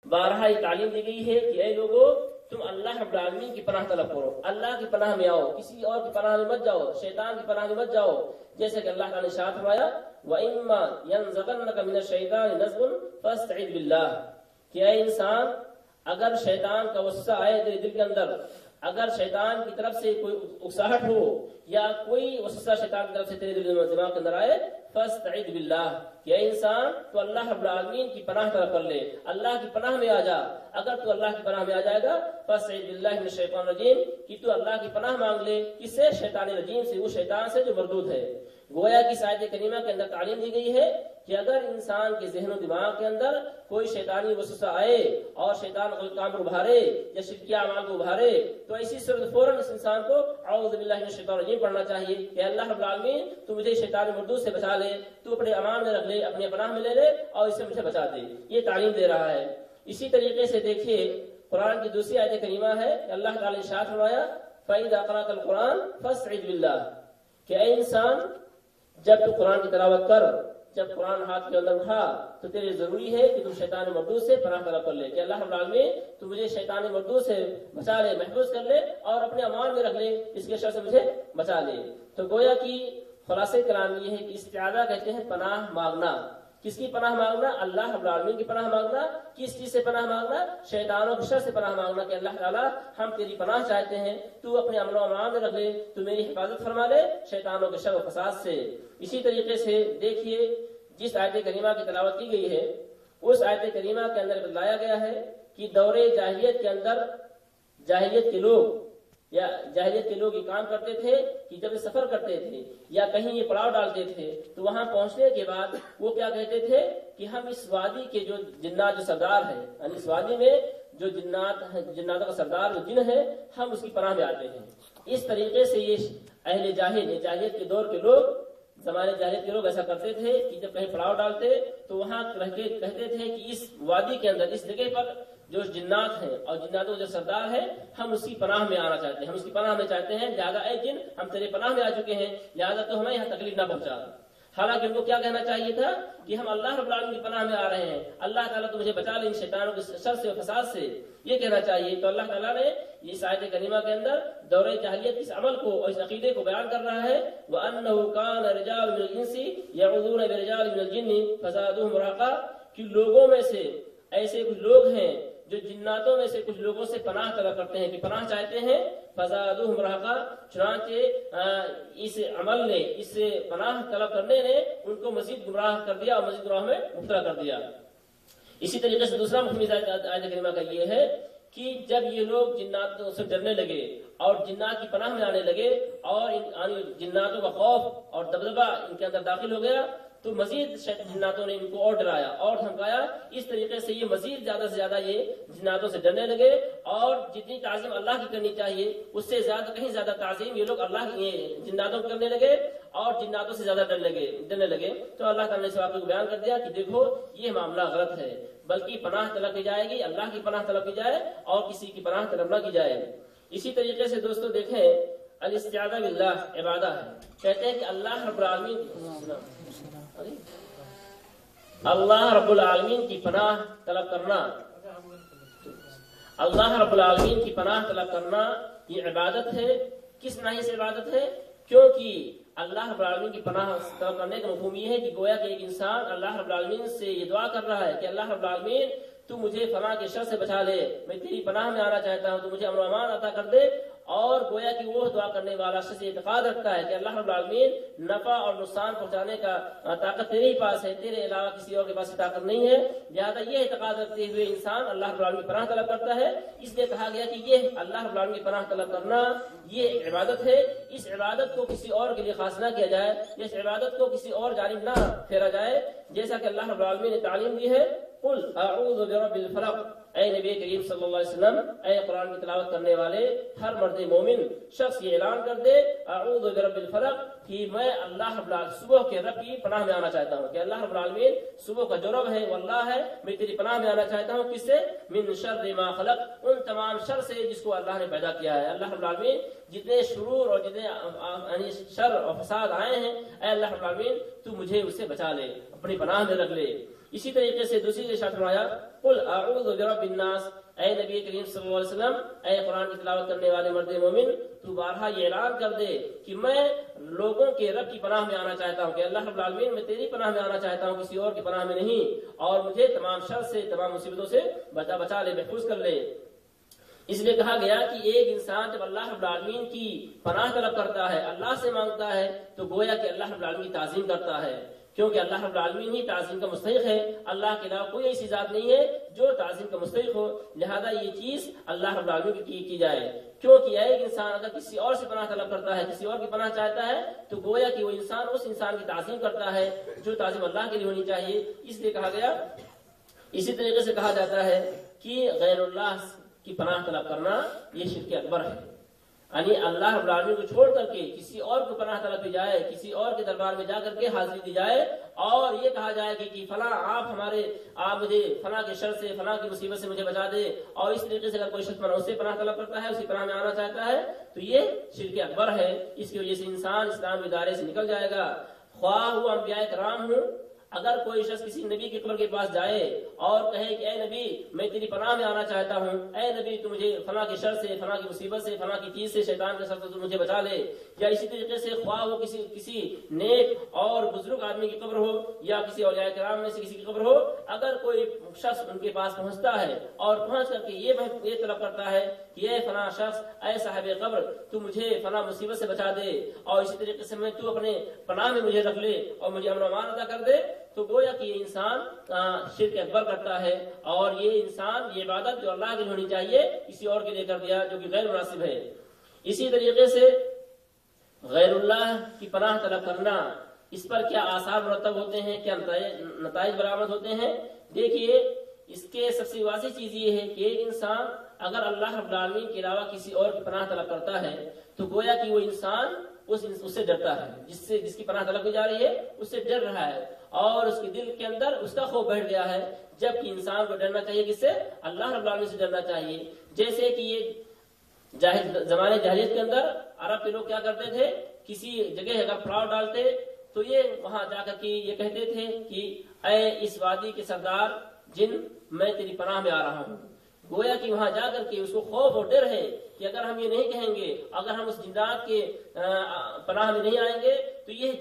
بارہا یہ تعلیم دی گئی ہے کہ اے لوگو تم اللہ رب العالمین کی پناہ طلب کرو، اللہ کی پناہ میں آؤ، کسی اور کی پناہ میں مت جاؤ، شیطان کی پناہ میں مت جاؤ، جیسے کہ اللہ تعالی نے ارشاد فرمایا وَإِمَّا يَنزَغَنَّكَ مِنَ الشَّيْطَانِ نَزْغٌ فَاسْتَعِذْ بِاللَّهِ کہ اے انسان اگر شیطان کا وسوسہ آئے تیرے دل کے اندر، اگر شیطان کی طرف سے کوئی اکساہٹ ہو یا کوئی وسوسہ شیطان کی طرف سے تیرے دل و دماغ کے اندر آئے، فاستعذ باللہ کہ اے انسان تو اللہ رب العالمین کی پناہ طلب کر لے، اللہ کی پناہ میں آ جا۔ اگر تو اللہ کی پناہ میں آ جائے گا فاستعذ باللہ من الشیطان الرجیم کہ تو اللہ کی پناہ مانگ لے، کس سے؟ شیطان رجیم سے، وہ شیطان سے جو مردود ہے۔ گویا کی آیت کریمہ کے اندر تعلیم دی گئی ہے کہ اگر انسان کے ذہن و دماغ کے اندر کوئی شیطانی وسوسہ آئے اور شیطان غلط کام کو ابھارے یا شرکیہ اعمال کو ابھارے تو ایسی صورت فوراً اس انسان کو اعوذ باللہ من الشیطان الرجیم پڑھنا چاہیے کہ اللہ رب العالمین تو مجھے شیطان مردود سے بچا لے، تو اپنے امان میں رکھ لے، اپنے پناہ میں لے لے اور اس سے مجھے بچا دے، یہ تعلیم دے رہا ہے۔ اسی طریقے سے دیکھیے قرآن کی دوسری آیت کریمہ ہے کہ اللہ تعالی نے ارشاد فرمایا فَإِذَا قَرَأْتَ الْقُرْآنَ فَاسْتَعِذْ بِاللَّهِ کہ اے انسان جب تو قرآن کی تلاوت کر، جب قرآن ہاتھ کے اندر اٹھا تو تیرے ضروری ہے کہ تم شیطان مردود سے پناہ طلب کر لے کہ اللہ رب العالمین تو مجھے شیطان مردود سے بچا لے، محفوظ کر لے اور اپنے امان میں رکھ لے، اس کے شر سے مجھے بچا لے۔ تو گویا کی خلاصہ کلام یہ ہے کہ استعاذہ کہتے ہیں پناہ مانگنا۔ کس کی پناہ مانگنا؟ اللہ رب العالمین کی پناہ مانگنا۔ کس چیز سے پناہ مانگنا؟ شیطانوں کے شر سے پناہ مانگنا کہ اللہ تعالیٰ ہم تیری پناہ چاہتے ہیں، تو اپنے امن و امان میں رکھ لے، تو میری حفاظت فرما لے شیطانوں کے شر و فساد سے۔ اسی طریقے سے دیکھیے جس آیت کریمہ کی تلاوت کی گئی ہے اس آیت کریمہ کے اندر بتلایا گیا ہے کہ دور جاہلیت کے اندر جاہلیت کے لوگ یہ کام کرتے تھے کہ جب یہ سفر کرتے تھے یا کہیں یہ پڑاؤ ڈالتے تھے تو وہاں پہنچنے کے بعد وہ کیا کہتے تھے کہ ہم اس وادی کے جو جنات جو سردار ہیں، یعنی اس وادی میں جو جناتوں کا سردار جو جن ہے ہم اس کی پناہ میں آتے ہیں۔ اس طریقے سے یہ اہل جاہلیت کے دور کے لوگ، زمانے جاہلیت کے لوگ ایسا کرتے تھے کہ جب کہیں پڑاؤ ڈالتے تو وہاں رہ کے کہتے تھے کہ اس وادی کے اندر، اس جگہ پر جو جنات ہیں اور جناتوں جو سردار ہے ہم اس کی پناہ میں آنا چاہتے ہیں، ہم اس کی پناہ میں چاہتے ہیں، لہذا اے جن ہم تیرے پناہ میں آ چکے ہیں، لہذا تو ہمیں یہاں تکلیف نہ پہنچا۔ حالانکہ ان کو کیا کہنا چاہیے تھا کہ ہم اللہ رب العالمین کی پناہ میں آ رہے ہیں، اللہ تعالیٰ تو مجھے بچا لے ان شیطانوں کے شر سے اور فساد سے، یہ کہنا چاہیے۔ تو اللہ تعالیٰ نے اس آیت کریمہ کے اندر دور جاہلیت اس عمل کو اور اس عقیدے کو بیان کر رہا ہے وَأَنَّهُ كَانَ رِجَالٌ مِنَ الْإِنسِ يَعُوذُونَ بِرِجَالٍ مِنَ الْجِنِّ فَزَادُوهُمْ رَهَقًا کہ لوگوں میں سے ایسے کچھ لوگ ہیں جو جناتوں میں سے کچھ لوگوں سے پناہ طلب کرتے ہیں کہ پناہ چاہتے ہیں، فَزَادُوهُمْ رَهَقًا چنانچہ اس عمل نے، اس پناہ طلب کرنے نے ان کو مزید گمراہ کر دیا اور مزید گمراہ میں مبتلا کر دیا۔ اسی طریقے سے دوسرا مفہوم آیت کریمہ کا یہ ہے کہ جب یہ لوگ جناتوں سے ڈرنے لگے اور جنات کی پناہ میں آنے لگے اور جناتوں کا خوف اور دبدبہ ان کے اندر داخل ہو گیا تو مزید جناتوں نے ان کو اور ڈرایا اور دھمکایا۔ اس طریقے سے یہ مزید زیادہ سے زیادہ یہ جناتوں سے ڈرنے لگے اور جتنی تعظیم اللہ کی کرنی چاہیے اس سے زیادہ، کہیں زیادہ تعظیم یہ لوگ اللہ کی جناتوں کو کرنے لگے اور جناتوں سے زیادہ ڈرنے لگے۔ تو اللہ تعالیٰ نے اس واقعے کو بیان کر دیا کہ دیکھو یہ معاملہ غلط ہے، بلکہ پناہ طلب کی جائے گی، اللہ کی پناہ طلب کی جائے اور کسی کی پناہ طلب نہ کی جائے۔ اسی طریقے سے دوستو دیکھیں الاستعاذہ باللہ عبادہ ہے، کہتے ہیں کہ اللہ رب العالمین کی پناہ طلب کرنا، اللہ رب العالمین کی پناہ طلب کرنا یہ عبادت ہے۔ کس ناحیے سے عبادت ہے؟ کیونکہ اللہ رب العالمین کی پناہ طلب کرنے کا مفہوم یہ ہے کہ گویا کہ ایک انسان اللہ رب العالمین سے یہ دعا کر رہا ہے کہ اللہ رب العالمین تو مجھے فلاں کے شر سے بچا لے، میں تیری پناہ میں آنا چاہتا ہوں، تو مجھے امن و امان عطا کر دے۔ اور گویا کہ وہ دعا کرنے والا شخص اعتقاد رکھتا ہے کہ اللہ رب العالمین نفع اور نقصان پہنچانے کا طاقت تیرے ہی پاس ہے، تیرے علاوہ کسی اور کے پاس طاقت نہیں ہے، لہٰذا یہ اعتقاد رکھتے ہوئے انسان اللہ رب العالمین کی پناہ طلب کرتا ہے۔ اس لیے کہا گیا کہ یہ اللہ رب العالمین کی پناہ طلب کرنا یہ ایک عبادت ہے۔ اس عبادت کو کسی اور کے لیے خاص نہ کیا جائے، اس عبادت کو کسی اور جانب نہ پھیرا جائے، جیسا کہ اللہ رب العالمین نے تعلیم دی ہے قل اعوذ برب الفلق، اے نبی کریم صلی اللہ علیہ وسلم، اے قرآن کی تلاوت کرنے والے ہر مرد مومن شخص یہ اعلان کر دے اعوذ برب الفلق کہ میں اللہ رب العالمین صبح کے رب کی پناہ میں آنا چاہتا ہوں، کہ اللہ رب العالمین صبح کا جو رب ہے وہ اللہ ہے، میں تیری پناہ میں آنا چاہتا ہوں۔ کس سے؟ من شر ما خلق، ان تمام شر سے جس کو اللہ نے پیدا کیا ہے۔ اللہ رب العالمین جتنے شرور اور جتنے شر اور فساد آئے ہیں، اے اللہ رب العالمین تو مجھے اس سے بچا لے، اپنی پناہ میں رکھ لے۔ اسی طریقے سے دوسری ارشاد فرمایا قل اعوذ برب الناس، اے نبی کریم صلی اللہ علیہ وسلم، اے قرآن کی تلاوت کرنے والے مرد مومن، تو بارہا یہ اعلان کر دے کہ میں لوگوں کے رب کی پناہ میں آنا چاہتا ہوں، کہ اللہ رب العالمین میں تیری پناہ میں آنا چاہتا ہوں، کسی اور کی پناہ میں نہیں، اور مجھے تمام شر سے، تمام مصیبتوں سے بچا لے، محفوظ کر لے۔ اس لیے کہا گیا کہ ایک انسان جب اللہ رب العالمین کی پناہ طلب کرتا ہے، اللہ سے مانگتا ہے، تو گویا کہ اللہ رب العالمین کی تعظیم کرتا ہے، کیونکہ اللہ رب العالمین ہی تعظیم کا مستحق ہے، اللہ کے علاوہ کوئی ایسی ذات نہیں ہے جو تعظیم کا مستحق ہو، لہذا یہ چیز اللہ رب العالمین کی جائے۔ کیونکہ ایک انسان اگر کسی اور سے پناہ طلب کرتا ہے، کسی اور کی پناہ چاہتا ہے، تو گویا کہ وہ انسان اس انسان کی تعظیم کرتا ہے جو تعظیم اللہ کے لیے ہونی چاہیے۔ اس لیے کہا گیا، اسی طریقے سے کہا جاتا ہے کہ غیر اللہ کی پناہ طلب کرنا یہ شرک اکبر ہے، یعنی اللہ رب العالمین کو چھوڑ کر کے کسی اور کو پناہ طلب کی جائے، کسی اور کے دربار میں جا کر کے حاضری دی جائے اور یہ کہا جائے کہ فلاں آپ مجھے فلاں کے شر سے، فلاں کی مصیبت سے مجھے بچا دے، اور اس طریقے سے اگر کوئی شخص اس سے پناہ طلب کرتا ہے، اسی پناہ میں آنا چاہتا ہے، تو یہ شرک اکبر ہے۔ اس کی وجہ سے انسان اسلام کے دائرے سے نکل جائے گا، خواہ وہ انبیاء کرام ہوں۔ اگر کوئی شخص کسی نبی کی قبر کے پاس جائے اور کہے کہ اے نبی میں تیری پناہ میں آنا چاہتا ہوں، اے نبی تو مجھے فلاں کے شر سے، فلاں کی مصیبت سے، فلاں کی چیز سے، شیطان کے شر سے تو مجھے بچا لے، یا اسی طریقے سے خواہ وہ کسی نیک اور بزرگ آدمی کی قبر ہو یا کسی اولیاء کرام میں سے کسی کی قبر ہو، اگر کوئی شخص ان کے پاس پہنچتا ہے اور پہنچ کر کے یہ طلب کرتا ہے کہ اے فلاں شخص، اے صاحب قبر تو مجھے فلاں مصیبت سے بچا دے، اور اسی طریقے سے تو اپنے پناہ میں مجھے رکھ لے اور مجھے امن و امان عطا کر دے، تو گویا کہ یہ انسان شرک اکبر کرتا ہے، اور یہ انسان یہ عبادت جو اللہ کے لیے ہونی چاہیے کسی اور کے لیے کر دیا، جو کہ غیر مناسب ہے۔ اسی طریقے سے غیر اللہ کی پناہ طلب کرنا، اس پر کیا آثار مرتب ہوتے ہیں، کیا نتائج برآمد ہوتے ہیں؟ دیکھیے، اس کے سب سے واضح چیز یہ ہے کہ ایک انسان اگر اللہ رب العالمین کے علاوہ کسی اور کی پناہ طلب کرتا ہے تو گویا کہ وہ انسان اس سے ڈرتا ہے، جس کی پناہ طلب کی جا رہی ہے اس سے ڈر رہا ہے، اور اس کے دل کے اندر اس کا خوف بیٹھ گیا ہے، جبکہ انسان کو ڈرنا چاہیے کس سے؟ اللہ رب العالمین سے ڈرنا چاہیے۔ جیسے کہ یہ زمانے جاہلیت کے اندر عرب کے لوگ کیا کرتے تھے، کسی جگہ اگر پڑاؤ ڈالتے تو یہ وہاں جا کر کے یہ کہتے تھے کہ اے اس وادی کے سردار جن، میں تیری پناہ میں آ رہا ہوں۔ گویا کہ وہاں جا کر کے اس کو خوف اور ڈر ہے کہ اگر ہم یہ نہیں کہیں گے، اگر ہم اس جنات کے پناہ میں نہیں آئیں گے تو یہ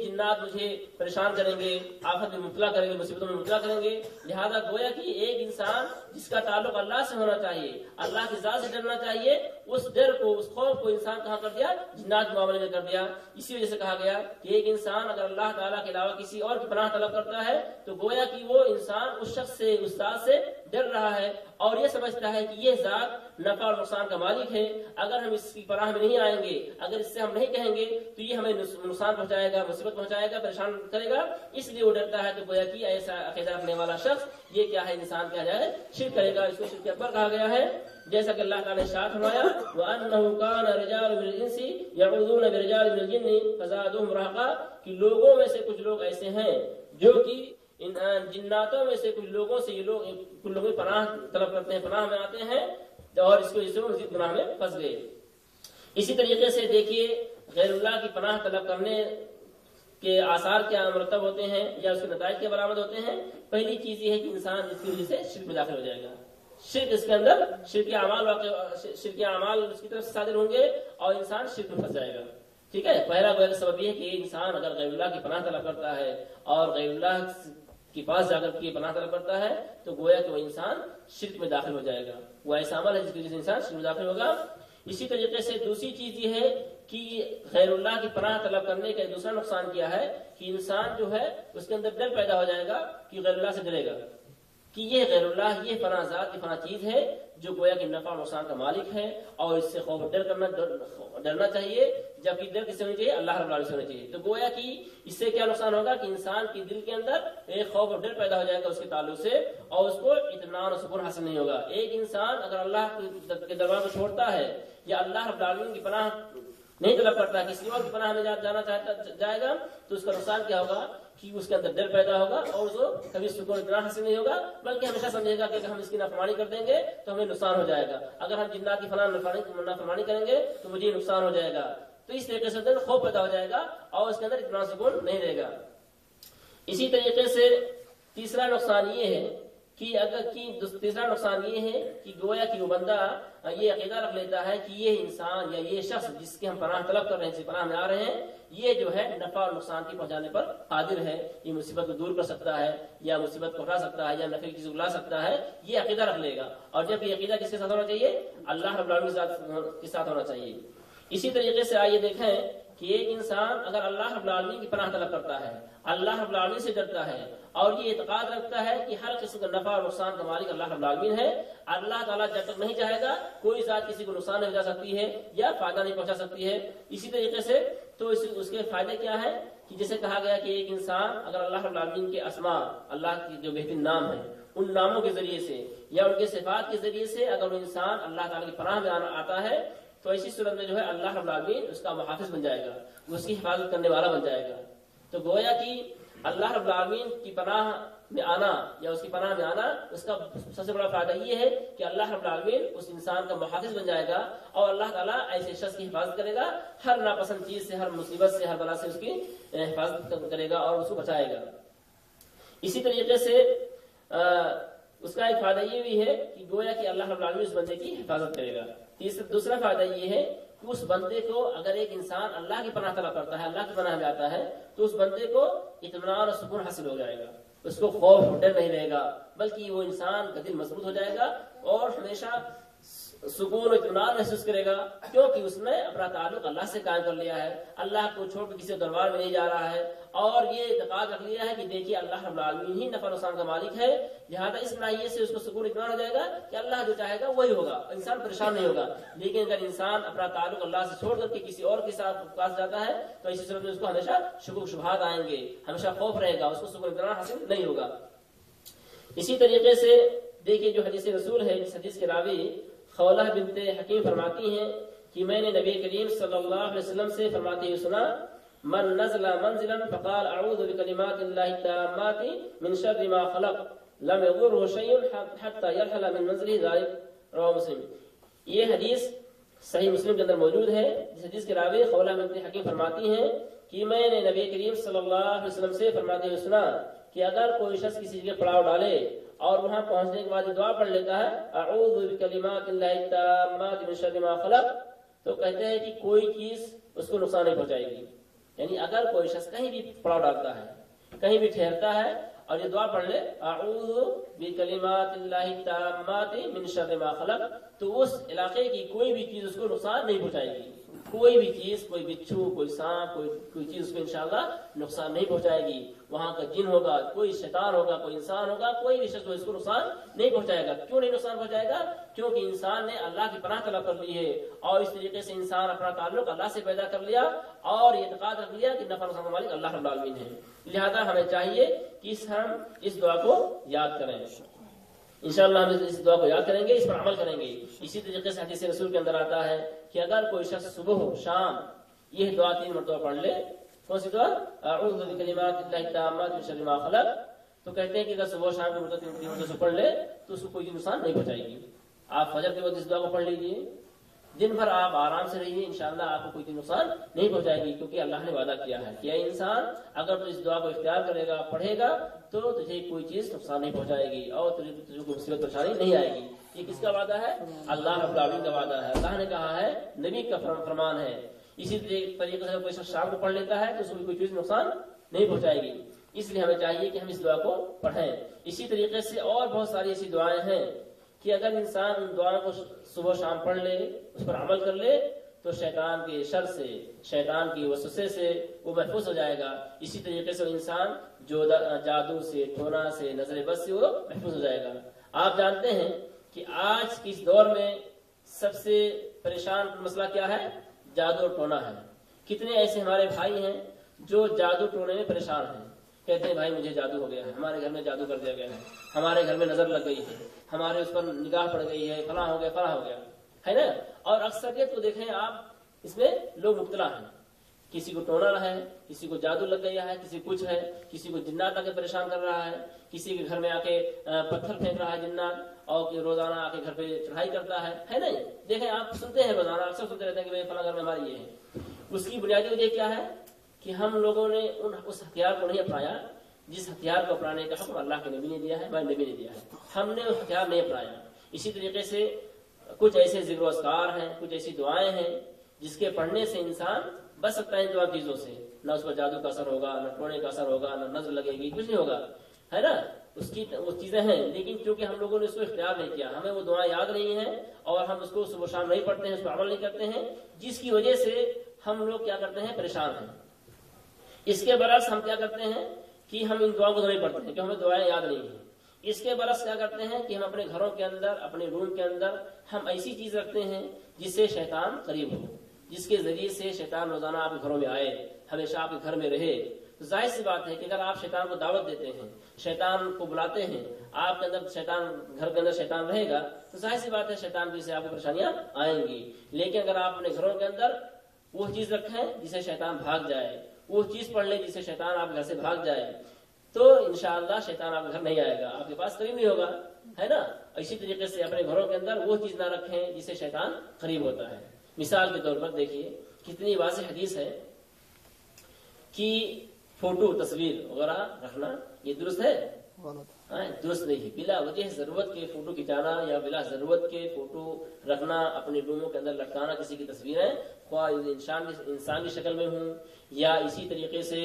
جنات مجھے پریشان کریں گے، آفت میں مبتلا کریں گے، مصیبتوں میں مبتلا کریں گے۔ لہذا گویا کہ ایک انسان جس کا تعلق اللہ سے ہونا چاہیے، اللہ کی ذات سے ڈرنا چاہیے، اس ڈر کو، اس خوف کو انسان کہاں کر دیا؟ جنات کے معاملے میں کر دیا۔ اسی وجہ سے کہا گیا کہ ایک انسان اگر اللہ تعالیٰ کے علاوہ کسی اور کی پناہ طلب کرتا ہے تو گویا کہ وہ انسان اس شخص سے، اس ذات سے ڈر رہا ہے اور یہ سمجھتا ہے کہ یہ ذات نفع اور نقصان کا مالک ہے، اگر ہم اس کی پناہ میں نہیں آئیں گے، اگر اس سے ہم نہیں کہیں گے تو یہ ہمیں نقصان پہنچائے گا، مصیبت پہنچائے گا، پریشان کرے گا، اس لیے وہ ڈرتا ہے۔ تو گویا کہ ایسا عقیدہ رکھنے والا شخص یہ کیا ہے؟ انسان کیا جائے؟ شرک کرے گا، اس کو شرک اکبر کہا گیا ہے۔ جیسا کہ اللہ تعالی نے ارشاد فرمایا وَأَنَّهُ كَانَ رِجَالٌ مِنَ الْإِنسِ يَعُوذُونَ بِرِجَالٍ مِنَ الْجِنِّ فَزَادُوهُمْ رَهَقًا، کہ لوگوں میں سے کچھ لوگ ایسے ہیں جو کہ ان جناتوں میں سے کچھ لوگوں سے یہ لوگ کچھ لوگ پناہ طلب کرتے ہیں، پناہ میں آتے ہیں، اور اس کو اس سے مزید گناہ میں پھنس گئے۔ اسی طریقے سے دیکھیے غیر اللہ کی پناہ طلب کرنے کے آثار کیا مرتب ہوتے ہیں یا اس کے نتائج کیا برآمد ہوتے ہیں؟ پہلی چیز یہ ہے کہ انسان اس کی وجہ سے شرک میں داخل ہو جائے گا، شرک اس کے اندر، شرک اعمال اس کی طرف سے صادر ہوں گے اور انسان شرک میں پھنس جائے گا۔ ٹھیک ہے، پہلا سبب یہ ہے کہ انسان اگر غیر اللہ کی پناہ طلب کرتا ہے اور غیر اللہ کے پاس جا کر کے پناہ طلب کرتا ہے تو گویا کہ وہ انسان شرک میں داخل ہو جائے گا، وہ ایسا عمل ہے جس کی وجہ سے انسان شرک میں داخل ہوگا۔ اسی طریقے سے دوسری چیز یہ ہے کہ غیر اللہ کی پناہ طلب کرنے کا دوسرا نقصان کیا ہے کہ انسان جو ہے اس کے اندر ڈر پیدا ہو جائے گا کہ غیر اللہ سے ڈرے گا کہ یہ غیر اللہ، یہ فلاں ذات، یہ فلاں چیز ہے جو گویا کہ نفع اور نقصان کا مالک ہے، اور اس سے خوف ڈرنا چاہیے، جبکہ ڈر کس سے ہونی چاہیے؟ اللہ رب العالمین سے ہونی چاہیے۔ تو گویا کہ اس سے کیا نقصان ہوگا کہ انسان کے دل کے اندر ایک خوف اور ڈر پیدا ہو جائے گا اس کے تعلق سے، اور اس کو اطمینان اور سکون حاصل نہیں ہوگا۔ ایک انسان اگر اللہ کے دربار کو چھوڑتا ہے یا اللہ رب العالمین کی پناہ نہیں طلب کرتا ہے، کسی اور کی پناہ میں جانا جائے گا تو اس کا نقصان کیا ہوگا کہ اس کے اندر ڈر پیدا ہوگا اور وہ کبھی سکون اطمینان حاصل نہیں ہوگا، بلکہ ہمیشہ سمجھے گا کہ اگر ہم اس کی نافرمانی کر دیں گے تو ہمیں نقصان ہو جائے گا، اگر ہم جنات کی فلاں نافرمانی کریں گے تو مجھے نقصان ہو جائے گا۔ تو اس طریقے سے اندر خوف پیدا ہو جائے گا اور اس کے اندر اطمینان سکون نہیں رہے گا۔ اسی طریقے سے تیسرا نقصان یہ ہے کہ گویا کہ وہ بندہ یہ عقیدہ رکھ لیتا ہے کہ یہ انسان یا یہ شخص جس کی ہم پناہ طلب کر رہے ہیں، جس کی پناہ میں آ رہے ہیں، یہ جو ہے نفع اور نقصان کی پہنچانے پر قادر ہے، یہ مصیبت کو دور کر سکتا ہے یا مصیبت کو ہٹا سکتا ہے یا نفع کی چیز کو لا سکتا ہے، یہ عقیدہ رکھ لے گا. اور جب یہ عقیدہ کس کے ساتھ ہونا چاہیے؟ اللہ رب العالمین کے ساتھ ہونا چاہیے. اسی طریقے سے آئیے دیکھیں کہ ایک انسان اگر اللہ رب العالمین کی پناہ طلب کرتا ہے، اللہ رب العالمین سے ڈرتا ہے اور یہ اعتقاد رکھتا ہے کہ ہر قسم کا نفع اور نقصان کا مالک اللہ رب العالمین ہے، اللہ تعالیٰ جب تک نہیں چاہے گا کوئی ذات کسی کو نقصان نہیں پہنچا سکتی ہے یا فائدہ نہیں پہنچا سکتی ہے. اسی طریقے سے تو اس کے فائدے کیا ہے کہ جیسے کہا گیا کہ ایک انسان اگر اللہ رب العالمین کے اسماء، اللہ کے جو بہترین نام ہیں، ان ناموں کے ذریعے سے یا ان کے صفات کے ذریعے سے اگر وہ انسان اللہ تعالیٰ کی پناہ میں آتا ہے تو ایسی صورت میں جو ہے اللہ رب العالمین اس کا محافظ بن جائے گا، وہ اس کی حفاظت کرنے والا بن جائے گا. تو گویا کہ اللہ رب العالمین کی پناہ میں آنا یا اس کی پناہ میں آنا، اس کا سب سے بڑا فائدہ یہ ہے کہ اللہ رب العالمین اس انسان کا محافظ بن جائے گا اور اللہ تعالیٰ ایسے شخص کی حفاظت کرے گا، ہر ناپسند چیز سے، ہر مصیبت سے، ہر بلا سے اس کی حفاظت کرے گا اور اس کو بچائے گا. اسی طریقے سے اس کا ایک فائدہ یہ بھی ہے کہ گویا کہ اللہ رب العالمین اس بندے کی حفاظت کرے گا. دوسرا فائدہ یہ ہے کہ اس بندے کو اگر ایک انسان اللہ کی پناہ طلب کرتا ہے، اللہ کی پناہ میں آتا ہے، تو اس بندے کو اطمینان اور سکون حاصل ہو جائے گا، اس کو خوف اور ڈر نہیں رہے گا، بلکہ وہ انسان کا دل مضبوط ہو جائے گا اور ہمیشہ سکون و اطمینان محسوس کرے گا، کیونکہ اس نے اپنا تعلق اللہ سے قائم کر لیا ہے، اللہ کو چھوڑ کر کسی دربار میں نہیں جا رہا ہے اور یہ اعتقاد رکھ لیا ہے کہ دیکھیے اللہ رب العالمین ہی نفع نقصان کا مالک ہے، لہٰذا اس بنائیے سے اس کو سکون اطمینان ہو جائے گا کہ اللہ جو چاہے گا وہی ہوگا، انسان پریشان نہیں ہوگا. لیکن اگر انسان اپنا تعلق اللہ سے چھوڑ کر کے کسی اور کے ساتھ پاس جاتا ہے تو اسی صورت میں اس کو ہمیشہ شکوک و شبہات آئیں گے، ہمیشہ خوف رہے گا، اس کو سکون اطمینان حاصل نہیں ہوگا. اسی طریقے سے دیکھیے جو حدیث رسول ہے، اس حدیث کے راوی خولہ بنت حکیم فرماتی ہیں کہ میں نے نبی کریم صلی اللہ علیہ وسلم سے فرماتے ہوئے سنا، من نزل منزلا فقال اعوذ بکلمات اللہ التامات من شر ما خلق لم يضره شيء حتى يرحل من منزله ذلك، رواه مسلم. یہ حدیث صحیح مسلم کے اندر موجود ہے. اس حدیث کے راوی خولہ بنت حکیم فرماتی ہیں کہ میں نے نبی کریم صلی اللہ علیہ وسلم سے فرماتے ہوئے سنا کہ اگر کوئی شخص کسی جگہ پڑاؤ ڈالے اور وہاں پہنچنے کے بعد دعا پڑھ لیتا ہے اعوذ بکلمات اللہ التامات من شر ما خلق، تو کہتے ہیں کہ کوئی چیز اس کو نقصان نہیں پہنچائے گی. یعنی اگر کوئی شخص کہیں بھی پڑاؤ ڈالتا ہے، کہیں بھی ٹھہرتا ہے اور یہ دعا پڑھ لے اعوذ بکلمات اللہ التامات من شر ما خلق، تو اس علاقے کی کوئی بھی چیز اس کو نقصان نہیں پہنچائے گی. کوئی بھی چیز، کوئی بچھو، کوئی سانپ، کوئی چیز اس کو انشاءاللہ نقصان نہیں پہنچائے گی. وہاں کا جن ہوگا، کوئی شیطان ہوگا، کوئی انسان ہوگا، کوئی بھی شخص اس کو نقصان نہیں پہنچائے گا. کیوں نہیں نقصان پہنچائے گا؟ کیونکہ انسان نے اللہ کی پناہ طلب کر لی ہے اور اس طریقے سے انسان اپنا تعلق اللہ سے پیدا کر لیا اور یہ اعتقاد رکھ لیا کہ نفع نقصان کا مالک اللہ رب العالمین ہے. لہذا ہمیں چاہیے کہ ہم اس دعا کو یاد کریں. انشاءاللہ ہم اس دعا کو یاد کریں گے، اس پر عمل کریں گے. اسی طریقے سے حدیث رسول کے اندر آتا ہے کہ اگر کوئی شخص صبح ہو شام یہ دعا 3 مرتبہ پڑھ لے، کون سی دعا؟ اعوذ بکلمات اللہ التامات من شر ما خلق، تو کہتے ہیں کہ اگر صبح شام کے مرتبہ 3 مرتبہ پڑھ لے تو اس کو کوئی نقصان نہیں پہنچائے گی. آپ فجر کے وقت اس دعا کو پڑھ لیجیے، دن بھر آپ آرام سے رہیے، انشاءاللہ آپ کو کوئی نقصان نہیں پہنچائے گی، کیونکہ اللہ نے وعدہ کیا ہے کہ اے انسان اگر تو اس دعا کو اختیار کرے گا، پڑھے گا، تو تجھے کوئی چیز نقصان نہیں پہنچائے گی اور تجھے کوئی مصیبت پریشانی نہیں آئے گی. یہ کس کا وعدہ ہے؟ اللہ رب العالمین کا وعدہ ہے. اللہ نے کہا ہے، نبی کا فرمان ہے. اسی طریقے سے کوئی شخص شام کو پڑھ لیتا ہے تو اس کو کوئی چیز نقصان نہیں پہنچائے گی. اس لیے ہمیں چاہیے کہ ہم اس دعا کو پڑھیں. اسی طریقے سے اور بہت ساری ایسی دعائیں ہیں کہ اگر انسان ان دعاؤں کو صبح شام پڑھ لے، اس پر عمل کر لے، تو شیطان کے شر سے، شیطان کی وسوسے سے وہ محفوظ ہو جائے گا. اسی طریقے سے انسان جو جادو سے، ٹونا سے، نظر بد سے وہ محفوظ ہو جائے گا. آپ جانتے ہیں کہ آج کے اس دور میں سب سے پریشان مسئلہ کیا ہے؟ جادو اور ٹونا ہے. کتنے ایسے ہمارے بھائی ہیں جو جادو ٹونے میں پریشان ہیں، کہتے ہیں بھائی مجھے جادو ہو گیا ہے، ہمارے گھر میں جادو کر دیا گیا ہے، ہمارے گھر میں نظر لگ گئی ہے، ہمارے اس پر نگاہ پڑ گئی ہے، فلاں ہو گیا، فلاں ہو گیا ہے نا. اور اکثریت کو دیکھیں آپ، اس میں لوگ مبتلا ہیں. کسی کو ٹونا ہے، کسی کو جادو لگ گیا ہے، کسی کچھ ہے، کسی کو جنات آ کے پریشان کر رہا ہے، کسی کے گھر میں آ کے پتھر پھینک رہا ہے جنات، اور روزانہ آ کے گھر پہ چڑھائی کرتا ہے نا. دیکھیں آپ سنتے ہیں روزانہ، اکثر سنتے رہتے ہیں کہ فلاں گھر میں ہماری یہ ہے. اس کی بنیادی وجہ کیا ہے کہ ہم لوگوں نے اس ہتھیار کو نہیں اپنایا جس ہتھیار کو اپنانے کا حکم اللہ کے نبی نے دیا ہے، ہمارے نبی نے دیا ہے، ہم نے وہ ہتھیار نہیں اپنایا۔ اسی طریقے سے کچھ ایسے ذکر و اذکار ہیں، کچھ ایسی دعائیں ہیں جس کے پڑھنے سے انسان بچ سکتا ہے ان تمام چیزوں سے، نہ اس پر جادو کا اثر ہوگا، نہ ٹونے کا اثر ہوگا، نہ نظر لگے گی، کچھ نہیں ہوگا، ہے نا، اس کی وہ چیزیں ہیں۔ لیکن چونکہ ہم لوگوں نے اس کو اختیار نہیں کیا، ہمیں وہ دعائیں یاد نہیں ہیں اور ہم اس کو صبح شام نہیں پڑھتے ہیں، اس پر عمل نہیں کرتے ہیں، جس کی وجہ سے ہم لوگ کیا کرتے ہیں، پریشان ہیں۔ اس کے برعکس ہم کیا کرتے ہیں کہ ہم ان دعاؤں کو نہیں پڑھتے ہیں کہ ہمیں دعائیں یاد نہیں ہیں۔ اس کے برعکس کیا کرتے ہیں کہ ہم اپنے گھروں کے اندر، اپنے روم کے اندر ہم ایسی چیز رکھتے ہیں جس سے شیطان قریب ہو، جس کے ذریعے سے شیطان روزانہ آپ کے گھروں میں آئے، ہمیشہ آپ کے گھر میں رہے۔ تو ظاہر سی بات ہے کہ اگر آپ شیطان کو دعوت دیتے ہیں، شیطان کو بلاتے ہیں، آپ کے اندر شیطان، گھر کے اندر شیطان رہے گا، تو ظاہر سی بات ہے شیطان کی سے آپ کو پریشانیاں آئیں گی۔ لیکن اگر آپ اپنے گھروں کے اندر وہ چیز رکھیں جسے شیطان بھاگ جائے، وہ چیز پڑھ لیں جسے شیطان آپ کے گھر سے بھاگ جائے، تو انشاءاللہ شیطان آپ کے گھر نہیں آئے گا، آپ کے پاس قریب نہیں ہوگا، ہے نا۔ اسی طریقے سے اپنے گھروں کے اندر وہ چیز نہ رکھیں جسے شیطان قریب ہوتا ہے۔ مثال کے طور پر دیکھیے کتنی واضح حدیث ہے کہ فوٹو، تصویر وغیرہ رکھنا یہ درست ہے؟ درست نہیں ہے۔ بلا وجہ ضرورت کے فوٹو کھینچانا یا بلا ضرورت کے فوٹو رکھنا، اپنے روموں کے اندر لٹکانا کسی کی تصویریں، خواہ انسان کی شکل میں ہوں یا اسی طریقے سے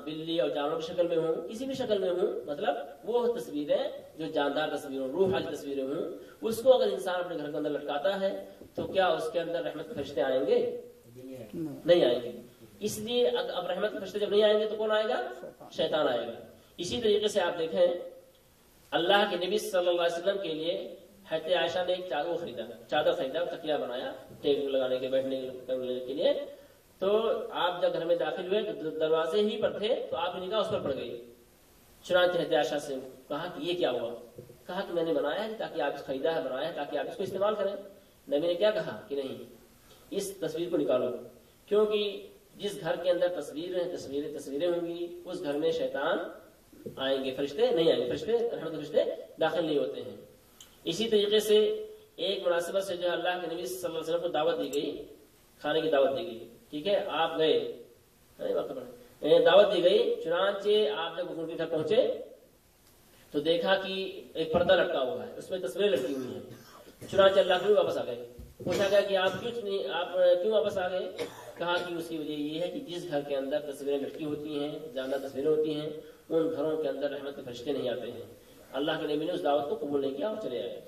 بلی اور جانوروں کی شکل میں ہوں، کسی بھی شکل میں ہوں، مطلب وہ تصویریں جو جاندار تصویریں، روح والی تصویریں ہوں، اس کو اگر انسان اپنے گھر کے اندر لٹکاتا ہے تو کیا اس کے اندر رحمت کے فرشتے آئیں گے؟ نہیں آئیں گے۔ اس لیے اب رحمت کے فرشتے جب نہیں آئیں گے تو کون آئے گا؟ شیطان آئے گا۔ اسی طریقے سے آپ دیکھیں اللہ کے نبی صلی اللہ علیہ وسلم کے لیے حضرت عائشہ نے ایک چادر خریدا، تکیہ بنایا ٹیبل لگانے کے، بیٹھنے کے لیے۔ تو آپ جب گھر میں داخل ہوئے تو دروازے ہی پر تھے تو آپ کی نگاہ اس پر پڑ گئی۔ چنانچہ حضرت عائشہ سے کہا کہ یہ کیا ہوا؟ کہا کہ میں نے بنایا ہے تاکہ آپ خریدا ہے، بنایا ہے تاکہ آپ اس کو استعمال کریں۔ نبی نے کیا کہا کہ نہیں، اس تصویر کو نکالو، کیونکہ جس گھر کے اندر تصویریں ہوں گی اس گھر میں شیطان آئیں گے، فرشتے نہیں آئیں گے، فرشتے رحمت کے فرشتے داخل نہیں ہوتے ہیں۔ اسی طریقے سے ایک مناسبت سے جو اللہ کے نبی صلی اللہ علیہ وسلم کو دعوت دی گئی، کھانے کی دعوت دی گئی، ٹھیک ہے، آپ گئے، دعوت دی گئی، چنانچہ آپ جب ان کے گھر پہنچے تو دیکھا کہ ایک پردہ لٹکا ہوا ہے، اس میں تصویریں لٹکی ہوئی ہیں۔ چنانچہ اللہ کے نبی واپس آ گئے، پوچھا گیا کہ آپ کیوں واپس آ گئے؟ کہا کہ اس کی وجہ یہ ہے کہ جس گھر کے اندر تصویریں لٹکی ہوتی ہیں، جاندار تصویریں ہوتی ہیں، ان گھروں کے اندر رحمت کے فرشتے نہیں آتے ہیں۔ اللہ کے نبی نے اس دعوت کو قبول نہیں کیا اور چلے آئے۔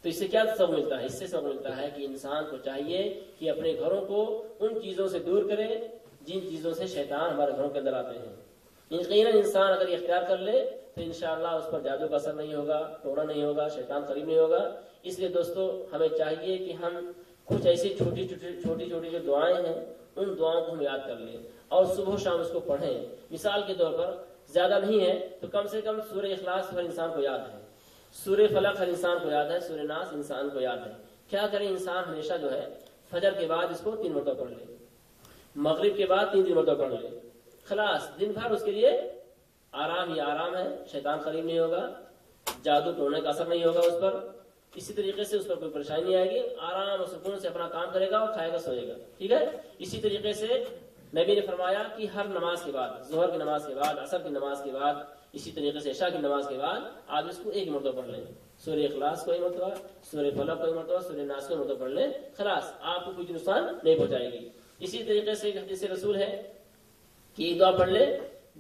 تو اس سے کیا سبق ملتا ہے؟ اس سے سبق ملتا ہے کہ انسان کو چاہیے کہ اپنے گھروں کو ان چیزوں سے دور کرے جن چیزوں سے شیطان ہمارے گھروں کے اندر آتے ہیں۔ یقیناً انسان اگر یہ اختیار کر لے تو انشاءاللہ اس پر جادو کا اثر نہیں ہوگا، ٹونا نہیں ہوگا، شیطان قریب نہیں ہوگا۔ اس لیے دوستو ہمیں چاہیے کہ ہم کچھ ایسی چھوٹی چھوٹی جو دعائیں ہیں ان دعاؤں کو ہم یاد کر لیں اور صبح و شام اس کو پڑھیں۔ مثال کے طور پر زیادہ نہیں ہے تو کم سے کم سورہ اخلاص ہر انسان کو یاد ہے، سورہ فلق ہر انسان کو یاد ہے، سورہ ناس انسان کو یاد ہے۔ کیا کرے انسان ہمیشہ جو ہے فجر کے بعد اس کو 3 مرتبہ پڑھ لے، مغرب کے بعد 3 مرتبہ پڑھ لے، خلاص دن بھر اس کے لیے آرام ہی آرام ہے، شیطان قریب نہیں ہوگا، جادو ٹونے کا اثر نہیں ہوگا اس پر، اسی طریقے سے اس پر کوئی پریشانی نہیں آئے گی، آرام اور سکون سے اپنا کام کرے گا اور کھائے گا سوئے گا، ٹھیک ہے۔ اسی طریقے سے نبی نے فرمایا کہ ہر نماز کے بعد، ظہر کی نماز کے بعد، عصر کی نماز کے بعد، اسی طریقے سے عشاء کی نماز کے بعد آپ اس کو 1 مرتبہ پڑھ لیں، سورہ اخلاص کو 1 مرتبہ، سورہ فلق کو 1 مرتبہ، سورہ ناس کو 1 مرتبہ پڑھ لیں، خلاص آپ کو کوئی نقصان نہیں پہنچائے گی۔ اسی طریقے سے ایک حدیث رسول ہے کہ یہ دعا پڑھ لیں،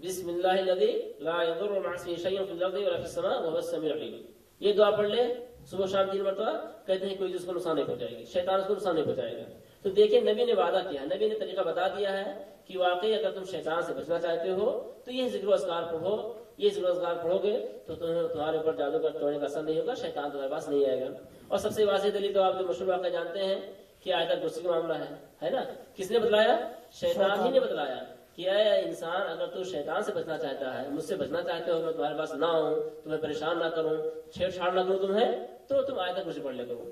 بسم اللہ الذی لا یضر مع اسمہ شیء فی الارض ولا فی السماء وهو السمیع العلیم۔ یہ دعا پڑھ لیں صبح شام 3 مرتبہ، کہتے ہیں کوئی اس کو نقصان نہیں پہنچائے گی، شیطان اس کو نقصان نہیں پہنچائے گا۔ تو دیکھیں نبی نے وعدہ کیا ہے، نبی نے طریقہ بتا دیا ہے کہ واقعی اگر تم شیطان سے بچنا چاہتے ہو تو یہ ذکر و اذکار پڑھو، یہ ذکر و اذکار پڑھو گے تو تمہارے اوپر جادو کا ٹونے کا اثر نہیں ہوگا، شیطان تمہارے پاس نہیں آئے گا۔ اور سب سے واضح دلیل تو آپ جو مشہور واقعہ جانتے ہیں کہ آیت الکرسی کا معاملہ ہے نا، کس نے بتلایا؟ شیطان ہی نے بتلایا کہ اے انسان اگر تو شیطان سے بچنا چاہتا ہے، مجھ سے بچنا چاہتے ہو، میں تمہارے پاس نہ ہوں، تمہیں پریشان نہ کروں، چھیڑ چھاڑ نہ کروں تمہیں، تو تم آیت الکرسی پڑھ لے کرو،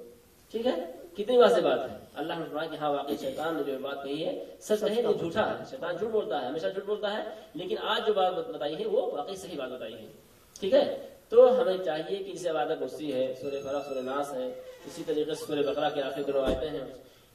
ٹھیک ہے۔ کتنی واضح بات ہے۔ اللہ نے فرمایا کہ ہاں واقعی شیطان نے جو بات کہی ہے سچ نہیں، یہ جھوٹا ہے، شیطان جھوٹ بولتا ہے، ہمیشہ جھوٹ بولتا ہے، لیکن آج جو بات بتائی ہے وہ واقعی صحیح بات بتائی ہے، ٹھیک ہے۔ تو ہمیں چاہیے کہ جسے آیت الکرسی ہے، سورہ فلق، سورہ ناس ہے، اسی طریقے سے سورہ بقرہ کے آخری 2 آیتیں ہیں،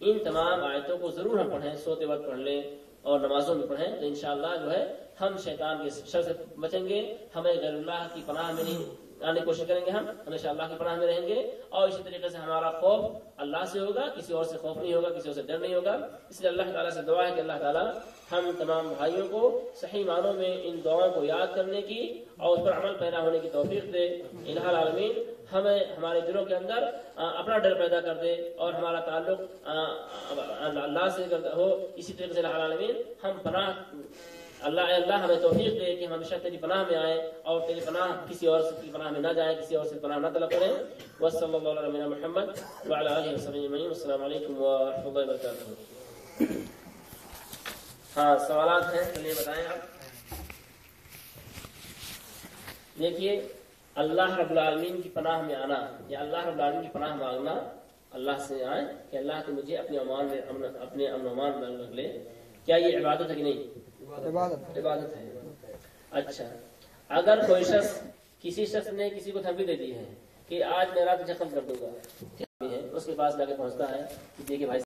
ان تمام آیتوں کو ضرور ہم پڑھیں، سوتے وقت پڑھ لیں اور نمازوں میں پڑھیں تو انشاءاللہ جو ہے ہم شیطان کے شر سے بچیں گے، ہمیں غیر اللہ کی پناہ میں نہیں آنے کی کوشش کریں گے، ہم ہمیشہ اللہ کی پناہ میں رہیں گے، اور اسی طریقے سے ہمارا خوف اللہ سے ہوگا، کسی اور سے خوف نہیں ہوگا، کسی اور سے ڈر نہیں ہوگا۔ اس لیے اللہ تعالیٰ سے دعا ہے کہ اللہ تعالیٰ ہم تمام بھائیوں کو صحیح معنوں میں ان دعاؤں کو یاد کرنے کی اور اس پر عمل پیدا ہونے کی توفیق دے۔ الہ العالمین ہمیں ہمارے دلوں کے اندر اپنا ڈر پیدا کر دے اور ہمارا تعلق اللہ سے ہو۔ اسی طریقے سے الہ العالمین ہم پناہ اللہ ہمیں توفیق دے کہ ہم ہمیشہ تیری پناہ میں آئیں اور تیری پناہ کسی اور کی پناہ میں نہ جائیں، کسی اور سے پناہ نہ طلب کریں۔ وصلی اللہ علی نبینا محمد وعلی آلہ وصحبہ اجمعین۔ السلام علیکم ورحمۃ اللہ وبرکاتہ۔ ہاں سوالات ہیں چلیے بتائیں آپ۔ دیکھیے اللہ رب العالمین کی پناہ میں آنا یا اللہ رب العالمین کی پناہ مانگنا، اللہ سے آئیں کہ اللہ کے مجھے اپنے امن و امان میں رکھ لے، کیا یہ عبادت ہے کہ نہیں؟ عبادت ہے۔ اچھا، اگر کوئی شخص کسی شخص نے کسی کو دھمکی دے دی ہے کہ آج میں رات ختم کر دوں گا، اس کے پاس جا کے پہنچتا ہے کہ دیکھیے بھائی